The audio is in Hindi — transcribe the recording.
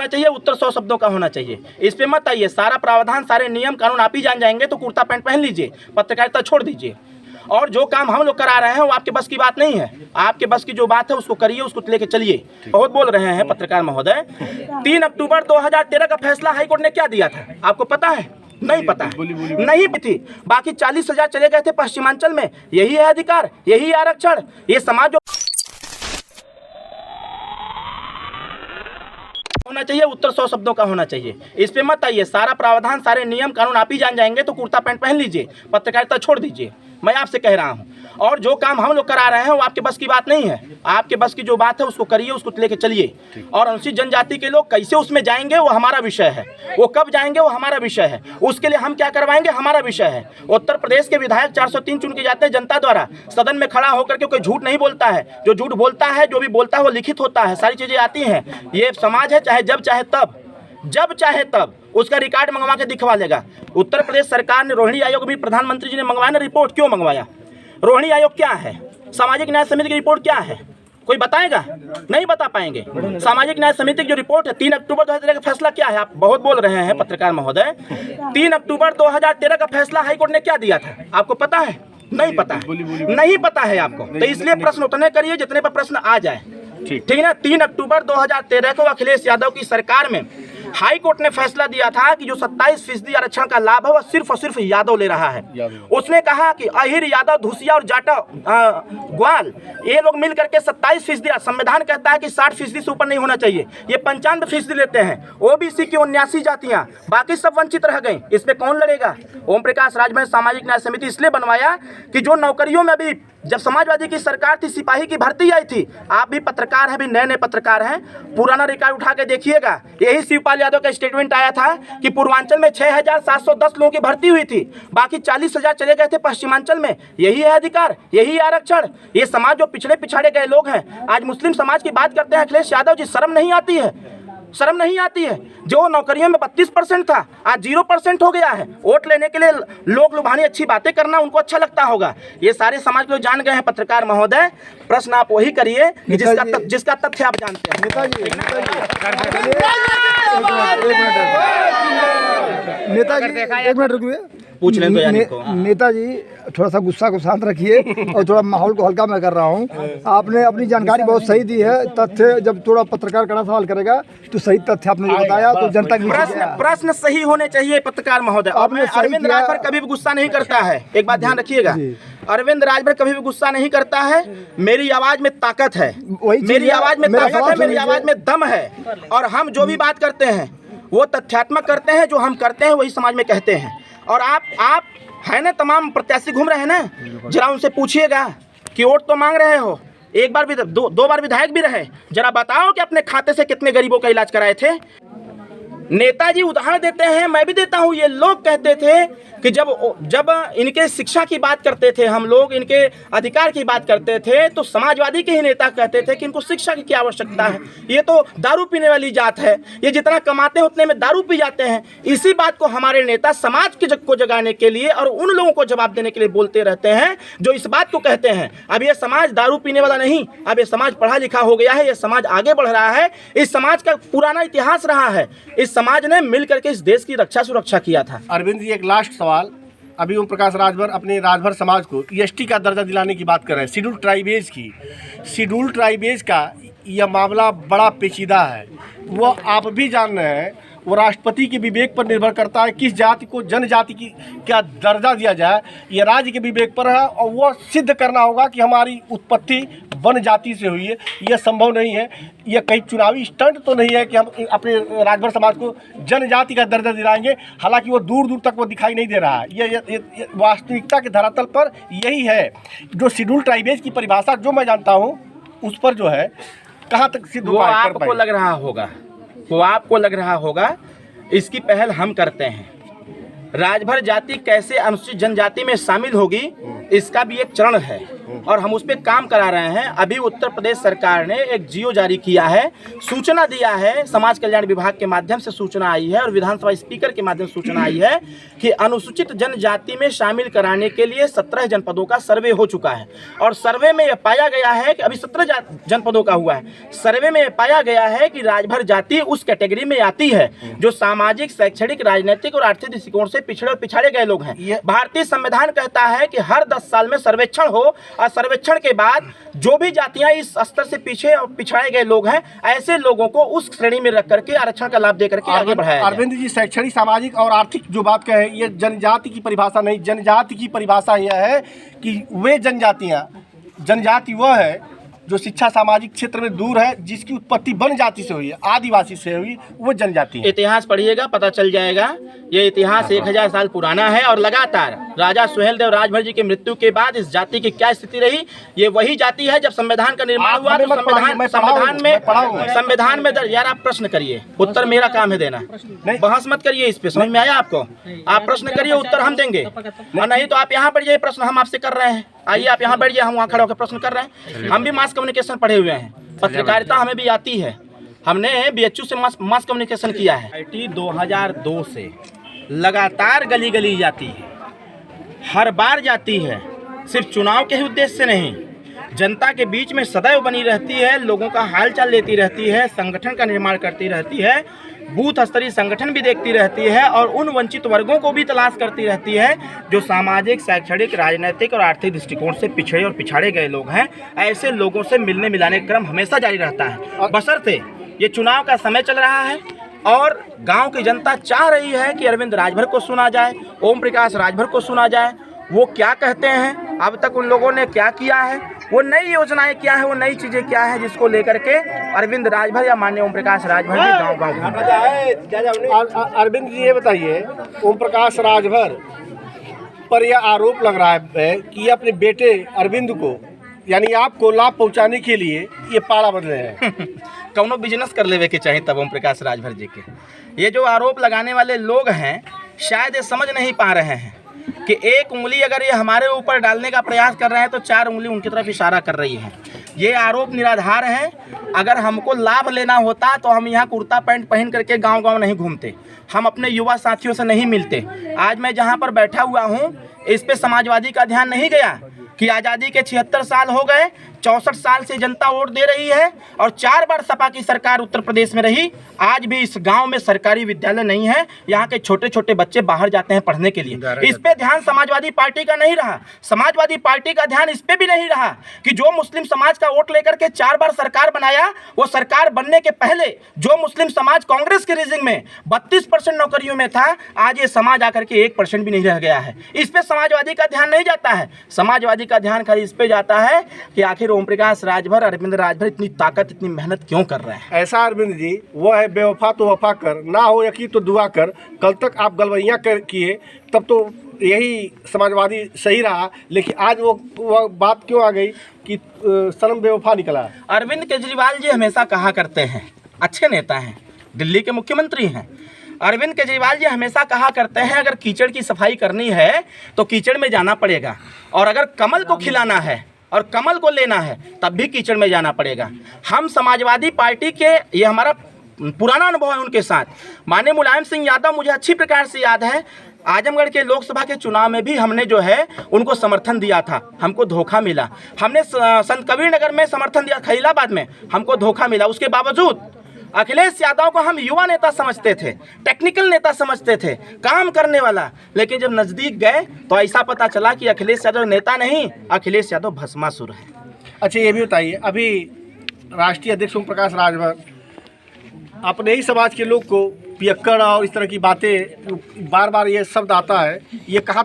होना चाहिए, उत्तर 100 शब्दों का होना चाहिए। इस पे मत आइए, सारा प्रावधान सारे नियम कानून आप ही जान जाएंगे तो कुर्ता पैंट पहन लीजिए, पत्रकारिता छोड़ दीजिए। और जो काम हम लोग करा रहे हैं वो आपके बस की बात नहीं है। आपके बस की जो बात है उसको करिए, उसको लेके चलिए। बहुत बोल रहे हैं पत्रकार महोदय। 3 अक्टूबर 2013 का फैसला हाईकोर्ट ने क्या दिया था आपको पता है? नहीं पता है, नहीं थी। बाकी 40,000 चले गए थे पश्चिमांचल में। यही है अधिकार, यही आरक्षण। ये समाज जो होना चाहिए, उत्तर 100 शब्दों का होना चाहिए। इस पे मत आइए, सारा प्रावधान सारे नियम कानून आप ही जान जाएंगे तो कुर्ता पैंट पहन लीजिए, पत्रकारिता छोड़ दीजिए। मैं आपसे कह रहा हूं। और जो काम हम लोग करा रहे हैं वो आपके बस की बात नहीं है। आपके बस की जो बात है उसको करिए, उसको लेके चलिए। और अनुसूचित जनजाति के लोग कैसे उसमें जाएंगे वो हमारा विषय है, वो कब जाएंगे वो हमारा विषय है, उसके लिए हम क्या करवाएंगे हमारा विषय है। उत्तर प्रदेश के विधायक 403 चुन के जाते हैं जनता द्वारा। सदन में खड़ा होकर के कोई झूठ नहीं बोलता है। जो झूठ बोलता है, जो भी बोलता है वो लिखित होता है, सारी चीजें आती हैं। ये समाज है, चाहे जब चाहे तब, जब चाहे तब उसका रिकॉर्ड मंगवा के दिखवा लेगा। उत्तर प्रदेश सरकार ने रोहिणी आयोग भी प्रधानमंत्री जी ने मंगवाया ना रिपोर्ट। क्यों मंगवाया? रोहिणी आयोग क्या है? सामाजिक न्याय समिति की रिपोर्ट क्या है? कोई बताएगा? नहीं बता पाएंगे। सामाजिक न्याय समिति की जो रिपोर्ट है 3 अक्टूबर 2013 का फैसला क्या है? आप बहुत बोल रहे हैं पत्रकार महोदय। 3 अक्टूबर 2013 का फैसला हाईकोर्ट ने क्या दिया था आपको पता है? नहीं पता है, नहीं पता है आपको। तो इसलिए प्रश्न उतने करिए जितने पर प्रश्न आ जाए, ठीक है ना। 3 अक्टूबर 2013 को अखिलेश यादव की सरकार में हाई कोर्ट ने फैसला दिया था कि जो 27% आरक्षण का लाभ है वह सिर्फ और सिर्फ यादव ले रहा है। उसने कहा कि अहिर, यादव, धूसिया और जाटा, ग्वाल, ये लोग मिल करके 27%। संविधान कहता है कि 60% से ऊपर नहीं होना चाहिए। ये 95% लेते हैं। ओबीसी की 79 जातियां, बाकी सब वंचित रह गई। इस पे कौन लड़ेगा? ओम प्रकाश राजभर सामाजिक न्याय समिति इसलिए बनवाया कि जो नौकरियों में भी जब समाजवादी की सरकार थी सिपाही की भर्ती आई थी। आप भी पत्रकार हैं, भी नए नए पत्रकार हैं, पुराना रिकॉर्ड उठा के देखिएगा। यही शिवपाल यादव का स्टेटमेंट आया था कि पूर्वांचल में 6,710 लोगों की भर्ती हुई थी, बाकी 40,000 चले गए थे पश्चिमांचल में। यही है अधिकार, यही आरक्षण। ये समाज जो पिछड़े पिछाड़े गए लोग हैं, आज मुस्लिम समाज की बात करते हैं अखिलेश यादव जी। शर्म नहीं आती है? शर्म नहीं आती है? जो नौकरियों में 32% था आज 0% हो गया है। वोट लेने के लिए लोग लुभानी अच्छी बातें करना उनको अच्छा लगता होगा। ये सारे समाज के लोग जान गए हैं पत्रकार महोदय। प्रश्न आप वही करिए जिसका तथ्य आप जानते हैं। नेताजी एक मिनट रुकिए, पूछ लें तो यानी को। नेताजी थोड़ा सा गुस्सा को शांत रखिए और थोड़ा माहौल को हल्का मैं कर रहा हूँ। आपने अपनी जानकारी बहुत सही दी है। तथ्य जब थोड़ा पत्रकार कड़ा सवाल करेगा तो सही तथ्य आपने जो बताया तो जनता की प्रश्न सही होने चाहिए पत्रकार महोदय। अरविंद राजभर कभी भी गुस्सा नहीं करता है, एक बात ध्यान रखिएगा। अरविंद राजभर कभी भी गुस्सा नहीं करता है। मेरी आवाज में ताकत है, मेरी आवाज में ताकत है, मेरी आवाज में दम है। और हम जो भी बात करते हैं वो तथ्यात्मक करते हैं। जो हम करते हैं वही समाज में कहते हैं। और आप है ना, तमाम प्रत्याशी घूम रहे हैं ना, जरा उनसे पूछिएगा कि वोट तो मांग रहे हो, एक बार भी दो बार विधायक भी रहे, जरा बताओ कि अपने खाते से कितने गरीबों का इलाज कराए थे। नेताजी उदाहरण देते हैं, मैं भी देता हूं। ये लोग कहते थे कि जब इनके शिक्षा की बात करते थे, हम लोग इनके अधिकार की बात करते थे, तो समाजवादी के ही नेता कहते थे कि इनको शिक्षा की क्या आवश्यकता है, ये तो दारू पीने वाली जात है, ये जितना कमाते हैं उतने में दारू पी जाते हैं। इसी बात को हमारे नेता समाज के को जगाने के लिए और उन लोगों को जवाब देने के लिए बोलते रहते हैं जो इस बात को कहते हैं। अब ये समाज दारू पीने वाला नहीं, अब ये समाज पढ़ा लिखा हो गया है, ये समाज आगे बढ़ रहा है। इस समाज का पुराना इतिहास रहा है। इस समाज ने मिलकर के इस देश की रक्षा सुरक्षा किया था। अरविंद जी, एक लास्ट सवाल। अभी ओम प्रकाश राजभर अपने राजभर समाज को ईएसटी का दर्जा दिलाने की बात कर रहे हैं, शेड्यूल ट्राइबेज की। शेड्यूल ट्राइबेज का यह मामला बड़ा पेचीदा है। वो आप भी जान रहे हैं, वो राष्ट्रपति के विवेक पर निर्भर करता है किस जाति को जनजाति की क्या दर्जा दिया जाए। ये राज्य के विवेक पर है और वो सिद्ध करना होगा कि हमारी उत्पत्ति वन जाति से हुई है। यह संभव नहीं है। यह कहीं चुनावी स्टंट तो नहीं है कि हम अपने राजभर समाज को जनजाति का दर्जा दिलाएंगे। हालांकि वो दूर दूर तक वो दिखाई नहीं दे रहा है। ये वास्तविकता के धरातल पर यही है। जो शेड्यूल ट्राइबेज की परिभाषा जो मैं जानता हूँ उस पर जो है कहाँ तक सिद्ध वो आपको लग रहा होगा, वो आपको लग रहा होगा। इसकी पहल हम करते हैं। राजभर जाति कैसे अनुसूचित जनजाति में शामिल होगी इसका भी एक चरण है और हम उस पर काम करा रहे हैं। अभी उत्तर प्रदेश सरकार ने एक जियो जारी किया है, सूचना दिया है, समाज कल्याण विभाग के माध्यम से सूचना आई है और विधानसभा स्पीकर के माध्यम से सूचना आई है कि अनुसूचित जनजाति में शामिल कराने के लिए 17 जनपदों का सर्वे हो चुका है। और सर्वे में यह पाया गया है कि अभी 17 जनपदों का हुआ है। सर्वे में यह पाया गया है कि राजभर जाति उस कैटेगरी में आती है जो सामाजिक, शैक्षणिक, राजनीतिक और आर्थिक दृष्टिकोण से पिछड़े और पिछाड़े गए लोग हैं। भारतीय संविधान कहता है कि हर 10 साल में सर्वेक्षण हो और सर्वेक्षण के बाद जो भी जातियां इस स्तर से पीछे और पिछड़ाए गए लोग हैं, ऐसे लोगों को उस श्रेणी में रख करके आरक्षण का लाभ दे करके आगे बढ़ाया जाए। अरविंद जी, शैक्षणिक, सामाजिक और आर्थिक जो बात कहे, ये जनजाति की परिभाषा नहीं, जनजाति की परिभाषा यह है कि वे जनजाति वह है जो शिक्षा सामाजिक क्षेत्र में दूर है, जिसकी उत्पत्ति वन जाति से हुई है, आदिवासी से हुई, वो जनजाति है। इतिहास पढ़िएगा, पता चल जाएगा। ये इतिहास 1000 साल पुराना है और लगातार राजा सुहेलदेव राजभर जी की मृत्यु के बाद इस जाति की क्या स्थिति रही, ये वही जाति है। जब संविधान का निर्माण हुआ तो संविधान में यार आप प्रश्न करिए, उत्तर मेरा काम है देना, बहस मत करिए इस पे। समझ में आया आपको? आप प्रश्न करिए, उत्तर हम देंगे, और नहीं तो आप यहाँ पर ये प्रश्न हम आपसे कर रहे हैं। आइए आप यहाँ बैठ जाइए, हम वहाँ खड़े होकर प्रश्न कर रहे हैं। हम भी मास कम्युनिकेशन पढ़े हुए हैं, पत्रकारिता हमें भी आती है। हमने BHU से मास कम्युनिकेशन किया है। IT 2002 से लगातार गली गली जाती है, हर बार जाती है, सिर्फ चुनाव के ही उद्देश्य से नहीं, जनता के बीच में सदैव बनी रहती है, लोगों का हालचाल लेती रहती है, संगठन का निर्माण करती रहती है, बूथ स्तरीय संगठन भी देखती रहती है और उन वंचित वर्गों को भी तलाश करती रहती है जो सामाजिक, शैक्षणिक, राजनीतिक और आर्थिक दृष्टिकोण से पिछड़े और पिछाड़े गए लोग हैं। ऐसे लोगों से मिलने मिलाने का क्रम हमेशा जारी रहता है, बशर्ते ये चुनाव का समय चल रहा है और गांव की जनता चाह रही है कि अरविंद राजभर को सुना जाए, ओम प्रकाश राजभर को सुना जाए। वो क्या कहते हैं, अब तक उन लोगों ने क्या किया है, वो नई योजनाएं क्या है, वो नई चीज़ें क्या है, जिसको लेकर के अरविंद राजभर या माननीय ओम प्रकाश राजभर जी गाँव अरविंद जी, ये बताइए, ओम प्रकाश राजभर पर यह आरोप लग रहा है कि ये अपने बेटे अरविंद को, यानी आपको लाभ पहुंचाने के लिए ये पाड़ा बदले हैं। कौनो बिजनेस कर लेवे के चाहिए तब ओम प्रकाश राजभर जी के। ये जो आरोप लगाने वाले लोग हैं, शायद ये समझ नहीं पा रहे हैं कि एक उंगली अगर ये हमारे ऊपर डालने का प्रयास कर रहे हैं तो 4 उंगली उनकी तरफ इशारा कर रही है। ये आरोप निराधार है। अगर हमको लाभ लेना होता तो हम यहाँ कुर्ता पैंट पहन करके गांव-गांव नहीं घूमते, हम अपने युवा साथियों से नहीं मिलते। आज मैं जहाँ पर बैठा हुआ हूँ, इस पे समाजवादी का ध्यान नहीं गया कि आज़ादी के 76 साल हो गए, 64 साल से जनता वोट दे रही है और 4 बार सपा की सरकार उत्तर प्रदेश में रही। आज भी इस गांव में सरकारी विद्यालय नहीं है, यहाँ के छोटे छोटे बच्चे बाहर जाते हैं पढ़ने के लिए। इस पे ध्यान समाजवादी पार्टी का नहीं रहा। समाजवादी पार्टी का ध्यान इस पे भी नहीं रहा कि जो मुस्लिम समाज का वोट लेकर के 4 बार सरकार बनाया, वो सरकार बनने के पहले जो मुस्लिम समाज कांग्रेस के रिजिंग में 32% नौकरियों में था, आज ये समाज आकर के 1% भी नहीं रह गया है। इस पे समाजवादी का ध्यान नहीं जाता है। समाजवादी का ध्यान खाली इस पे जाता है कि आखिर ओम प्रकाश राजभर, अरविंद राजभर इतनी ताकत, इतनी मेहनत क्यों कर रहे हैं। ऐसा अरविंद जी, वो है बेवफा तो वफा कर, ना हो यकीन तो दुआ कर। कल तक आप गलवैया किए, तब तो यही समाजवादी सही रहा, लेकिन आज वो बात क्यों आ गई कि सनम बेवफा निकला। अरविंद केजरीवाल जी हमेशा कहा करते हैं, अच्छे नेता हैं, दिल्ली के मुख्यमंत्री हैं। अरविंद केजरीवाल जी हमेशा कहा करते हैं, अगर कीचड़ की सफाई करनी है तो कीचड़ में जाना पड़ेगा, और अगर कमल को खिलाना है और कमल को लेना है तब भी कीचड़ में जाना पड़ेगा। हम समाजवादी पार्टी के, ये हमारा पुराना अनुभव है उनके साथ। माननीय मुलायम सिंह यादव मुझे अच्छी प्रकार से याद है, आजमगढ़ के लोकसभा के चुनाव में भी हमने जो है उनको समर्थन दिया था, हमको धोखा मिला। हमने संत कबीर नगर में समर्थन दिया, खलीलाबाद में हमको धोखा मिला। उसके बावजूद अखिलेश यादव को हम युवा नेता समझते थे, टेक्निकल नेता समझते थे, काम करने वाला, लेकिन जब नज़दीक गए तो ऐसा पता चला कि अखिलेश यादव नेता नहीं, अखिलेश यादव भस्मासुर है। अच्छा, ये भी बताइए, अभी राष्ट्रीय अध्यक्ष ओम प्रकाश राजभर अपने ही समाज के लोग को पियक्कड़ और इस तरह की बातें, बार बार ये शब्द आता है, ये कहाँ